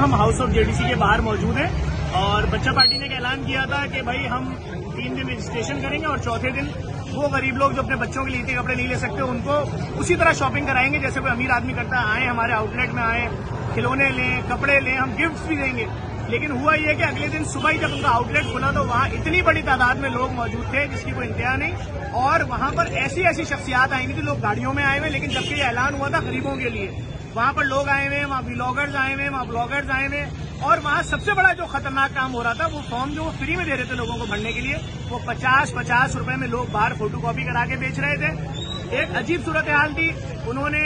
हम house of JDC के बाहर मौजूद हैं और बच्चा पार्टी ने एक ऐलान किया था कि भाई हम 3 दिन रजिस्ट्रेशन करेंगे और चौथे दिन वो गरीब लोग जो अपने बच्चों के लिए इतने कपड़े नहीं ले सकते उनको उसी तरह शॉपिंग कराएंगे जैसे कोई अमीर आदमी करता है। आए हमारे आउटलेट में आए, खिलौने लें, कपड़े लें, हम गिफ्ट्स भी देंगे। लेकिन हुआ ये कि अगले दिन सुबह ही जब उनका आउटलेट खुला तो वहाँ इतनी बड़ी तादाद में लोग मौजूद थे जिसकी कोई इंतहा नहीं, और वहाँ पर ऐसी ऐसी शख्सियात आई थी, लोग गाड़ियों में आए हुए, लेकिन जबकि ये ऐलान हुआ था गरीबों के लिए, वहाँ पर लोग आए हुए, वहाँ व्लॉगर्स आए हुए, वहाँ ब्लॉगर्स आए हुए, और वहाँ सबसे बड़ा जो खतरनाक काम हो रहा था वो फॉर्म जो वो फ्री में दे रहे थे लोगों को भरने के लिए, वो 50-50 रुपए में लोग बाहर फोटोकॉपी करा के बेच रहे थे। एक अजीब सूरत हाल थी। उन्होंने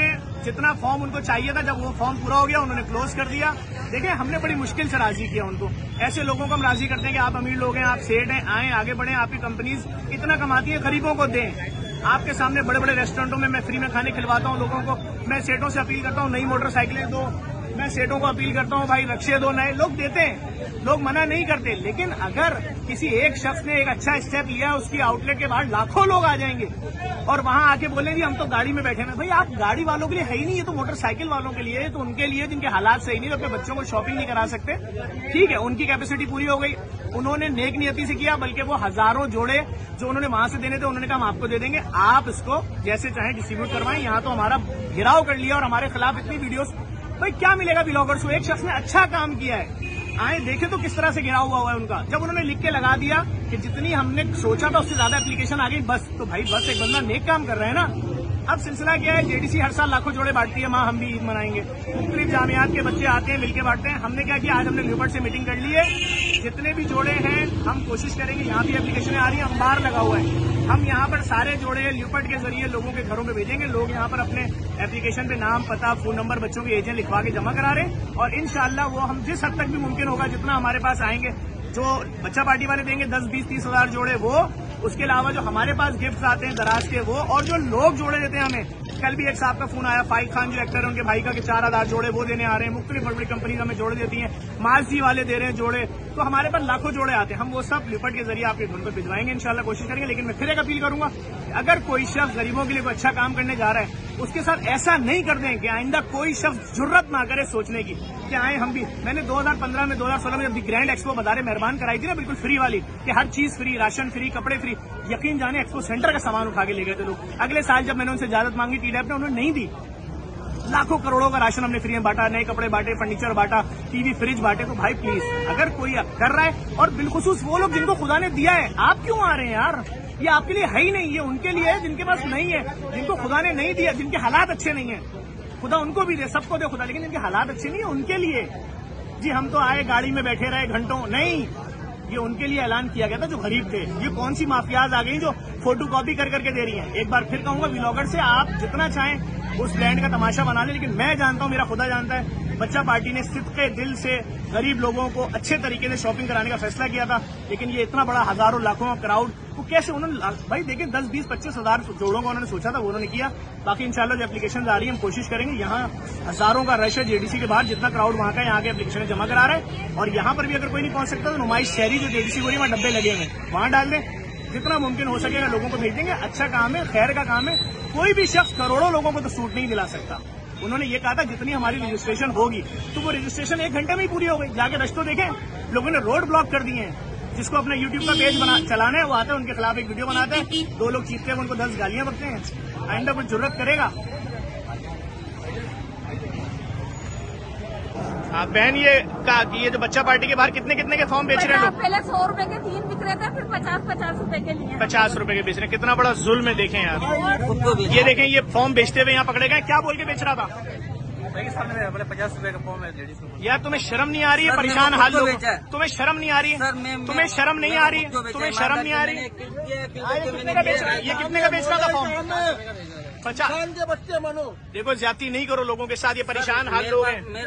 जितना फॉर्म उनको चाहिए था, जब वो फॉर्म पूरा हो गया उन्होंने क्लोज कर दिया। देखिए, हमने बड़ी मुश्किल से राजी किया उनको। ऐसे लोगों को हम राजी करते हैं कि आप अमीर लोग हैं, आप सेठ हैं, आए आगे बढ़ें, आपकी कंपनीज इतना कमाती है, गरीबों को दें। आपके सामने बड़े बड़े रेस्टोरेंटों में मैं फ्री में खाने खिलवाता हूं लोगों को। मैं सेठों से अपील करता हूं नई मोटरसाइकिलें दो, मैं सेठों को अपील करता हूं भाई रक्शे दो, नए लोग देते हैं, लोग मना नहीं करते। लेकिन अगर किसी एक शख्स ने एक अच्छा स्टेप लिया, उसकी आउटलेट के बाहर लाखों लोग आ जाएंगे और वहां आके बोलेंगे हम तो गाड़ी में बैठे हैं। भाई आप गाड़ी वालों के लिए है ही नहीं, ये तो मोटरसाइकिल वालों के लिए है, तो उनके लिए जिनके हालात सही नहीं, तो अपने बच्चों को शॉपिंग नहीं करा सकते। ठीक है, उनकी कैपेसिटी पूरी हो गई, उन्होंने नेक नियति से किया, बल्कि वो हजारों जोड़े जो उन्होंने वहां से देने थे उन्होंने कहा हम आपको दे देंगे, आप इसको जैसे चाहे डिस्ट्रीब्यूट करवाएं। यहाँ तो हमारा घिराव कर लिया और हमारे खिलाफ इतनी वीडियोस। भाई क्या मिलेगा ब्लॉगर्स को? एक शख्स ने अच्छा काम किया है, आए देखे तो किस तरह से घिराव हुआ है उनका। जब उन्होंने लिख के लगा दिया कि जितनी हमने सोचा था उससे ज्यादा एप्लीकेशन आ गई, बस तो भाई बस एक बंदा नेक काम कर रहे हैं ना। अब सिलसिला क्या है, जेडीसी हर साल लाखों जोड़े बांटती है, माँ हम भी ईद मनाएंगे, मुख्तलिफ जामियात के बच्चे आते हैं मिलके बांटते हैं। हमने क्या किया, आज हमने ल्यूपर्ट से मीटिंग कर ली है, जितने भी जोड़े हैं हम कोशिश करेंगे, यहाँ भी एप्लीकेशन आ रही है, अंबार लगा हुआ है, हम यहाँ पर सारे जोड़े ल्यूपर्ट के जरिए लोगों के घरों में भेजेंगे। लोग यहाँ पर अपने एप्लीकेशन पे नाम, पता, फोन नंबर बच्चों के एजेंट लिखवा के जमा करा रहे हैं, और इंशाल्लाह वो हम जिस हद तक भी मुमकिन होगा, जितना हमारे पास आएंगे, जो बच्चा पार्टी वाले देंगे 10, 20, 30 हजार जोड़े वो, उसके अलावा जो हमारे पास गिफ्ट आते हैं दराज के वो, और जो लोग जोड़े देते हैं हमें। कल भी एक साहब का फोन आया, फाइक खान जो एक्टर है उनके भाई का, कि 4000 जोड़े वो देने आ रहे हैं। मुख्तलिफ बड़ी बड़ी कंपनी हमें जोड़े देती हैं, मालसी वाले दे रहे हैं जोड़े, तो हमारे पास लाखों जोड़े आते हैं। हम वो सब लिपट के जरिए आपके घर पर भिजवाएंगे, इंशाल्लाह कोशिश करेंगे। लेकिन मैं फिर एक अपील करूंगा, अगर कोई शख्स गरीबों के लिए कोई अच्छा काम करने जा रहा है, उसके साथ ऐसा नहीं कर दें कि आइंदा कोई शख्स जुर्रत ना करे सोचने की कि आए हम भी। मैंने 2015 में 2016 में जब ग्रैंड एक्सपो बदारे मेहरबान कराई थी ना, बिल्कुल फ्री वाली, कि हर चीज फ्री, राशन फ्री, कपड़े फ्री, यकीन जाने एक्सपो सेंटर का सामान उठा के ले गए थे लोग। अगले साल जब मैंने उनसे इजाजत मांगी टीडैप ने, उन्होंने नहीं दी। लाखों करोड़ों का राशन हमने फ्री में बांटा, नए कपड़े बांटे, फर्नीचर बांटा, टीवी फ्रिज बांटे। तो भाई प्लीज, अगर कोई कर रहा है, और बिलखुसूस वो लोग जिनको खुदा ने दिया है, आप क्यों आ रहे हैं यार? ये आपके लिए है ही नहीं, ये उनके लिए है जिनके पास नहीं है, जिनको खुदा ने नहीं दिया, जिनके हालात अच्छे नहीं है। खुदा उनको भी दे, सबको दे खुदा, लेकिन जिनके हालात अच्छे नहीं है उनके लिए। जी हम तो आए गाड़ी में बैठे रहे घंटों, नहीं, ये उनके लिए ऐलान किया गया था जो गरीब थे। ये कौन सी माफियाज आ गई जो फोटो कॉपी कर करके दे रही हैं। एक बार फिर कहूंगा, व्लॉगर से आप जितना चाहें उस ब्रांड का तमाशा बना ले, लेकिन मैं जानता हूं, मेरा खुदा जानता है, बच्चा पार्टी ने सिद्के दिल से गरीब लोगों को अच्छे तरीके से शॉपिंग कराने का फैसला किया था। लेकिन ये इतना बड़ा हजारों लाखों का क्राउड वो कैसे उन्होंने, भाई देखिए 10, 20, 25 हजार जोड़ों का उन्होंने सोचा था, वो उन्होंने किया। बाकी इंशाल्लाह जो एप्लीकेशन आ रही है हम कोशिश करेंगे, यहाँ हजारों का रश है जेडीसी के बाहर, जितना क्राउड वहाँ का, यहाँ के एप्लीकेशन जमा करा रहा है। और यहाँ पर भी अगर कोई नहीं पहुंच सकता तो नुमाइश शहरी जो जेडीसी हो रही है, वहाँ डब्बे लगे हुए हैं, वहाँ डाल दें, जितना मुमकिन हो सकेगा लोगों को भेज देंगे। अच्छा काम है, खैर का काम है, कोई भी शख्स करोड़ों लोगों को तो सूट नहीं दिला सकता। उन्होंने ये कहा था जितनी हमारी रजिस्ट्रेशन होगी, तो वो रजिस्ट्रेशन 1 घंटे में ही पूरी हो गई। जाके रश तो देखें, लोगों ने रोड ब्लॉक कर दिए हैं। जिसको अपना यूट्यूब का पेज चलाना है वो आता है, उनके खिलाफ एक वीडियो बनाता है, 2 लोग चीखते हैं, उनको 10 गालियां बकते हैं। आइंदा कुछ जरूरत करेगा। आप बहन ये जो बच्चा पार्टी के बाहर कितने कितने के फॉर्म बेच रहे हैं लोग? पहले 100 रुपए के 3 बिक रहे थे, फिर 50-50 रुपए के लिए 50 रुपए के बेच रहे हैं। कितना बड़ा जुल्म है, देखें यार। ये देखें, ये फॉर्म बेचते हुए यहाँ पकड़े गए। क्या बोल के बेच रहा था? 50 रुपए का फॉर्म है लेडीज को। यार तुम्हें शर्म नहीं आ रही है? परेशान हाल लोग, तुम्हें शर्म नहीं आ रही? तुम्हें शर्म नहीं आ रही? तुम्हें शर्म नहीं आ रही? ये कितने का बेच रहा था फॉर्म? 50 के बच्चे मानो। देखो ज्यादती नहीं करो लोगों के साथ, ये परेशान हाल लोग हैं।